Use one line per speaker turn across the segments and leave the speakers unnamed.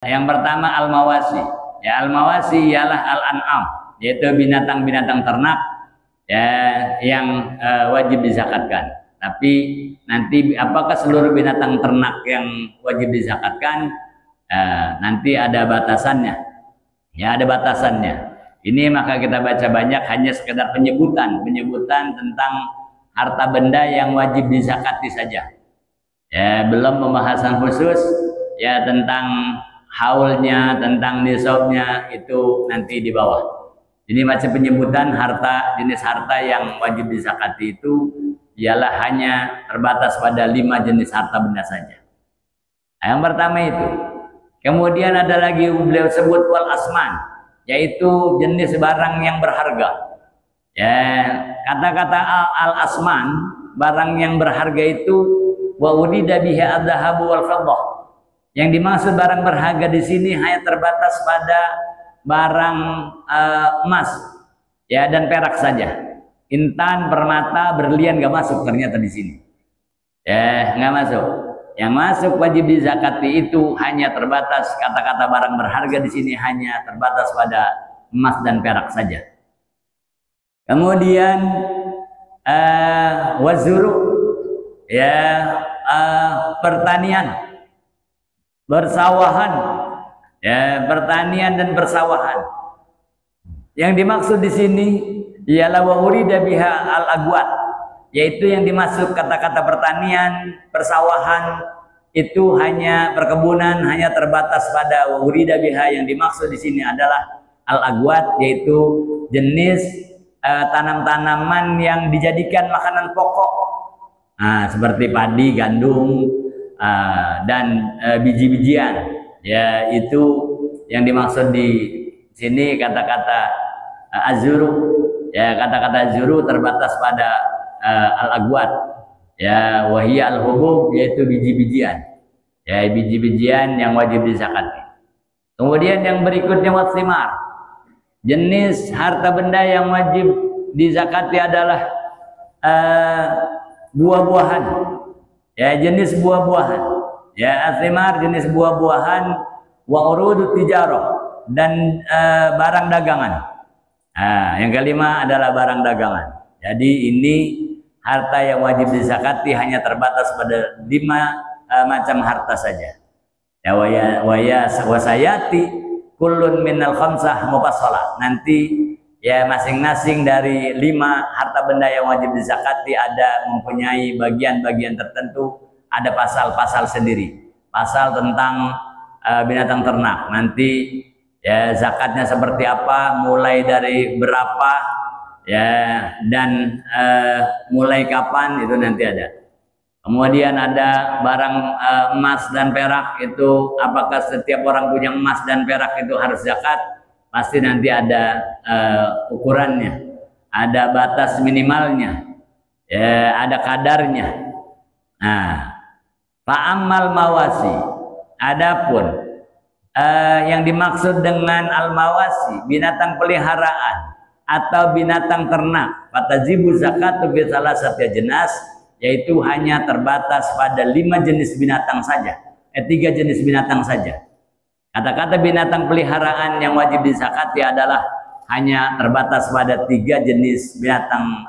Yang pertama al-mawasi. Ya, al-mawasi ialah al-an'am, yaitu binatang-binatang ternak ya yang wajib dizakatkan. Tapi nanti apakah seluruh binatang ternak yang wajib dizakatkan? Nanti ada batasannya. Ya, ada batasannya. Ini maka kita baca banyak hanya sekedar penyebutan tentang harta benda yang wajib dizakati saja. Ya, belum pembahasan khusus ya tentang haulnya, tentang nisabnya, itu nanti di bawah. Jadi masih penyebutan harta, jenis harta yang wajib dizakati itu ialah hanya terbatas pada 5 jenis harta benda saja. Nah, yang pertama itu. Kemudian ada lagi beliau sebut wal asman, yaitu jenis barang yang berharga. Ya, kata-kata al asman, barang yang berharga itu wa urida biha adzahabu wal fiddah. Yang dimaksud barang berharga di sini hanya terbatas pada barang emas ya dan perak saja. Intan, permata, berlian nggak masuk ternyata di sini. Ya, nggak masuk. Yang masuk wajib dizakati itu hanya terbatas, kata-kata barang berharga di sini hanya terbatas pada emas dan perak saja. Kemudian wazuru ya pertanian, bersawahan ya, pertanian dan persawahan. Yang dimaksud di sini ialah wa urida biha al-agwat, yaitu yang dimaksud kata-kata pertanian, persawahan itu hanya perkebunan, hanya terbatas pada wa urida biha. Yang dimaksud di sini adalah al-agwat, yaitu jenis tanam-tanaman yang dijadikan makanan pokok. Nah, seperti padi, gandum, dan biji-bijian. Ya, itu yang dimaksud di sini kata-kata azuru. Ya, kata-kata azuru terbatas pada al-agwat. Ya, wahiyya al-hubub, yaitu biji-bijian. Ya, biji-bijian yang wajib dizakati. Kemudian yang berikutnya wathimar. Jenis harta benda yang wajib dizakati adalah buah-buahan. Ya, jenis buah-buahan. Ya, athimar jenis buah-buahan, wa urudut tijarah, dan barang dagangan. Nah, yang kelima adalah barang dagangan. Jadi ini harta yang wajib dizakati hanya terbatas pada 5 macam harta saja. Ya, wasayati kullun minal khamsah mufassalah. Nanti ya masing-masing dari 5 harta benda yang wajib dizakati ada mempunyai bagian-bagian tertentu, ada pasal-pasal sendiri. Pasal tentang binatang ternak. Nanti ya zakatnya seperti apa, mulai dari berapa ya, dan mulai kapan, itu nanti ada. Kemudian ada barang emas dan perak, itu apakah setiap orang punya emas dan perak itu harus zakat? Pasti nanti ada ukurannya, ada batas minimalnya, ya, ada kadarnya. Nah, fa'ammal mawasi, adapun yang dimaksud dengan al-mawasi, binatang peliharaan atau binatang ternak, fatajibu zakatu bi salasati jenas, yaitu hanya terbatas pada 5 jenis binatang saja, 3 jenis binatang saja. Kata-kata binatang peliharaan yang wajib dizakati adalah hanya terbatas pada 3 jenis binatang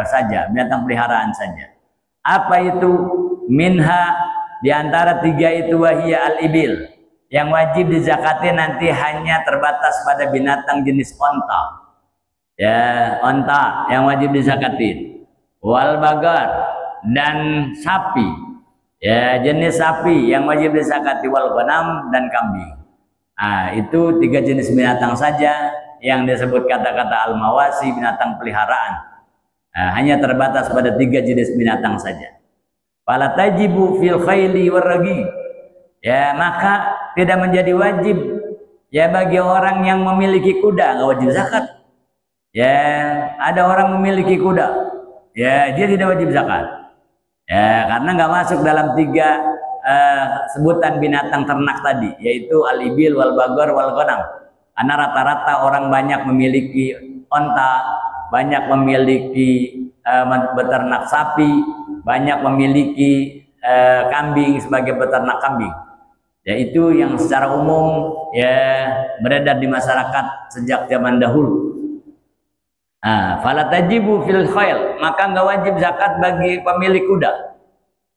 saja, binatang peliharaan saja. Apa itu? Minha, diantara 3 itu wahiyya al-ibil. Yang wajib dizakati nanti hanya terbatas pada binatang jenis onta. Ya, onta yang wajib dizakati. Wal bagar, dan sapi. Ya, jenis sapi yang wajib dizakati, wal ghanam, dan kambing. Nah, itu 3 jenis binatang saja yang disebut kata-kata al-mawasi, binatang peliharaan. Nah, hanya terbatas pada 3 jenis binatang saja. Fala tajibu fil khayli warragi. Ya, maka tidak menjadi wajib ya bagi orang yang memiliki kuda, nggak wajib zakat. Ya, ada orang memiliki kuda, ya dia tidak wajib zakat. Ya, karena nggak masuk dalam 3 sebutan binatang ternak tadi, yaitu al-ibil, wal bagar, wal ghanam. Karena rata-rata orang banyak memiliki onta, banyak memiliki beternak sapi, banyak memiliki kambing sebagai beternak kambing. yaitu yang secara umum ya beredar di masyarakat sejak zaman dahulu. Fala tajibu fil khayl, maka nggak wajib zakat bagi pemilik kuda.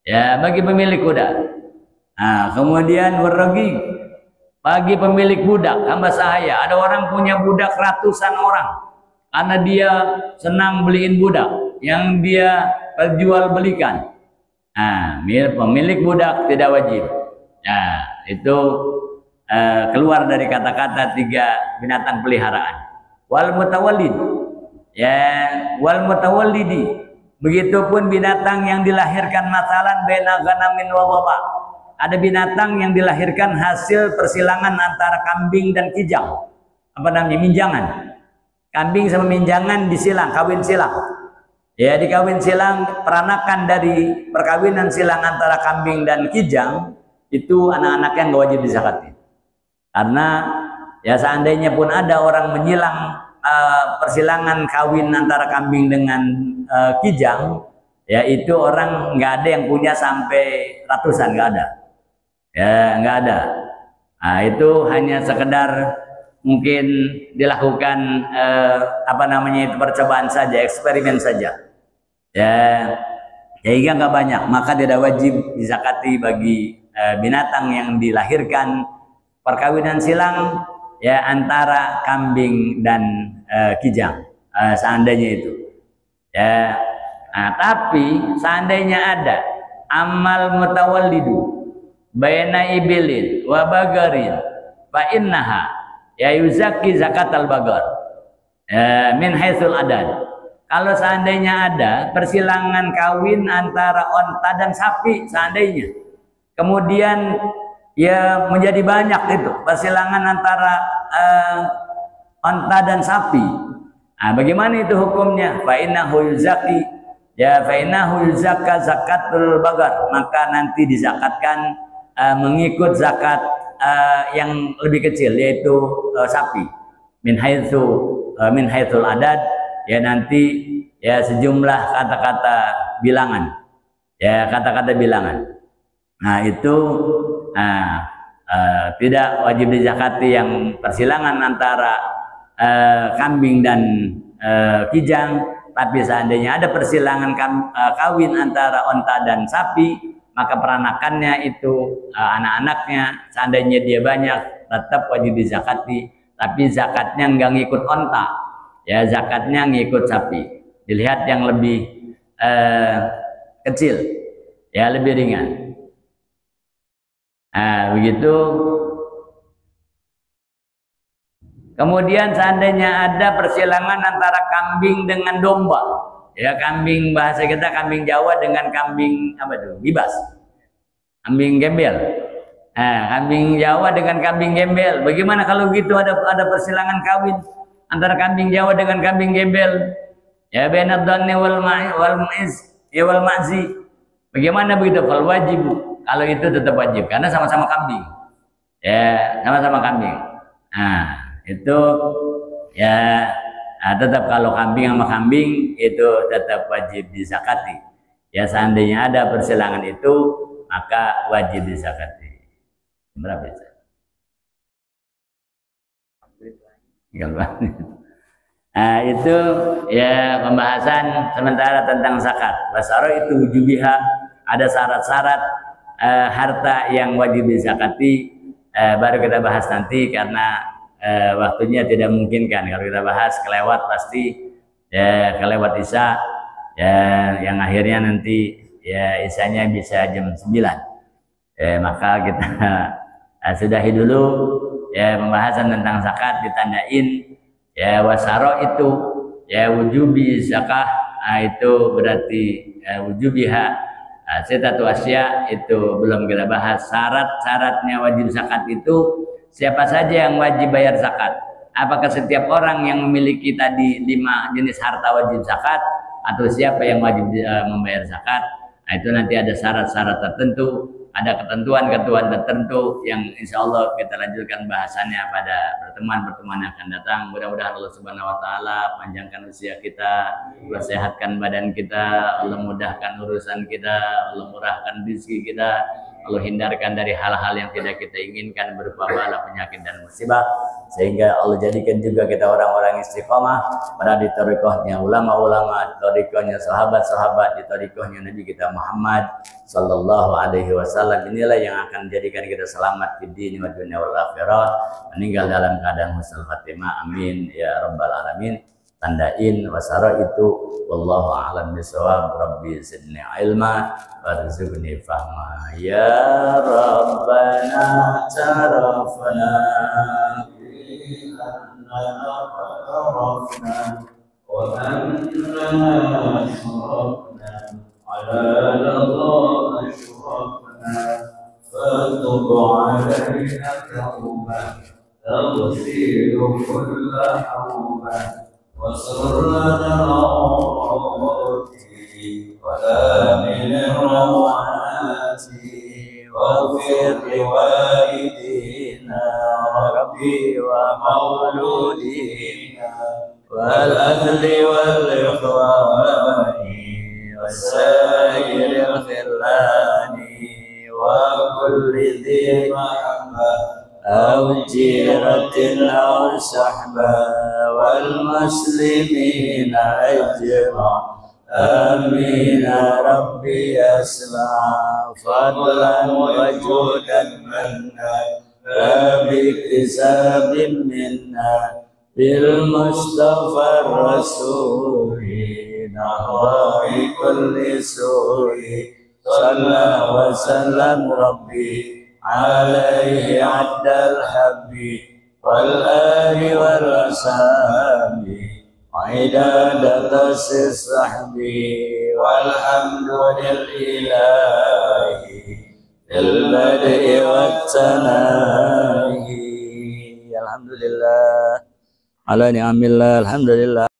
Ya, bagi pemilik kuda. Kemudian waragi, bagi pemilik budak. Hamba sahaya, ada orang punya budak ratusan orang, karena dia senang beliin budak yang dia jual belikan. Pemilik budak tidak wajib. Itu keluar dari kata-kata 3 binatang peliharaan. Wal mutawallid, wal mutawallidi, begitupun binatang yang dilahirkan, masalan baina ghanamin wa dhaba. Ada binatang yang dilahirkan hasil persilangan antara kambing dan kijang. Apa namanya? Minjangan. Kambing sama minjangan disilang, kawin silang. Ya, dikawin silang, peranakan dari perkawinan silang antara kambing dan kijang, itu anak-anaknya nggak wajib dizakati. Karena ya seandainya pun ada orang menyilang persilangan kawin antara kambing dengan kijang, ya itu orang nggak ada yang punya sampai ratusan, nggak ada. Ya, nggak ada. Itu hanya sekedar mungkin dilakukan itu percobaan saja, eksperimen saja. Ya, sehingga nggak banyak, maka tidak wajib dizakati bagi binatang yang dilahirkan perkawinan silang ya antara kambing dan kijang, seandainya itu. Ya, tapi seandainya ada amal mutawallidu baina ibilin wa bagarin fa innaha ya yuzaki zakatal bagar min haitsul adad. Kalau seandainya ada persilangan kawin antara onta dan sapi, seandainya kemudian ya menjadi banyak itu persilangan antara onta dan sapi, bagaimana itu hukumnya? Fa innahu yuzaki, ya fa innahu yuzakka zakatul bagar, maka nanti dizakatkan mengikut zakat yang lebih kecil, yaitu sapi. Min haitsul adad, ya nanti ya sejumlah kata-kata bilangan, ya kata-kata bilangan. Itu tidak wajib dizakati yang persilangan antara kambing dan kijang. Tapi seandainya ada persilangan kawin antara onta dan sapi, maka peranakannya itu anak-anaknya, seandainya dia banyak, tetap wajib dizakati. Tapi zakatnya nggak ngikut onta, ya zakatnya ngikut sapi. Dilihat yang lebih kecil, ya lebih ringan. Begitu. Kemudian seandainya ada persilangan antara kambing dengan domba, ya kambing, bahasa kita kambing Jawa dengan kambing apa itu? Bibas. Kambing gembel. Kambing Jawa dengan kambing gembel. Bagaimana kalau gitu ada persilangan kawin antara kambing Jawa dengan kambing gembel? Ya bainad dhanni wal ma'iz, ya wal ma'zi. Bagaimana begitu? Fal wajib. Kalau itu tetap wajib karena sama-sama kambing. Ya, sama-sama kambing. Itu ya tetap kalau kambing sama kambing itu tetap wajib dizakati. Ya seandainya ada persilangan itu maka wajib dizakati. Berapa itu? Itu ya pembahasan sementara tentang zakat. Wasaro itu wujubiha, ada syarat-syarat harta yang wajib dizakati, baru kita bahas nanti karena waktunya tidak memungkinkan. Kalau kita bahas kelewat pasti ya kelewat isya, ya yang akhirnya nanti ya isyanya bisa jam 9. Maka kita sudahi dulu ya pembahasan tentang zakat, ditandain ya wasaro itu ya wujubi zakah, itu berarti wujubiha. Setatu asya itu belum kita bahas. Syarat-syaratnya wajib zakat itu siapa saja yang wajib bayar zakat. Apakah setiap orang yang memiliki tadi 5 jenis harta wajib zakat, atau siapa yang wajib membayar zakat? Itu nanti ada syarat-syarat tertentu, ada ketentuan-ketentuan tertentu yang insya Allah kita lanjutkan bahasannya pada pertemuan-pertemuan yang akan datang. Mudah-mudahan Allah Subhanahu Wa Taala panjangkan usia kita, Allah sehatkan badan kita, Allah mudahkan urusan kita, Allah murahkan rezeki kita, Allah hindarkan dari hal-hal yang tidak kita inginkan berupa bala, penyakit dan musibah, sehingga Allah jadikan juga kita orang-orang istiqomah pada di thariqahnya ulama-ulama, thariqahnya sahabat-sahabat, di thariqahnya Nabi kita Muhammad sallallahu alaihi wasallam. Inilah yang akan menjadikan kita selamat di dunia wa dunia wal akhirah, meninggal dalam keadaan husnul khatimah. Amin ya rabbal alamin. Tandain wasara itu wallahu a'lam bishawab. Rabbi zidni ilma warzuqni fahma ya rabbana tarafna wa annana asrafna ala ladha ashrafna fatub alaina tawbah taghfiru kulla hawbah وسرنا رواتي وآمن رواتي واغفر لوالدينا ربي ومولودينا والأهل والإخوان وسائر الخلان وكل ذي محبة أو جيرة أو صحبة والمسلمين أجمع آمين ربي أسمع فضلا وجودا منا لا باكتساب منا بالمصطفى الرسول نهضى بكل سوء صلى وسلم ربي عليه عد الحب والآل والأصحاب عداد الصحب والحمد لله في البدء والتناهي. الحمد لله على نعم الله. الحمد لله.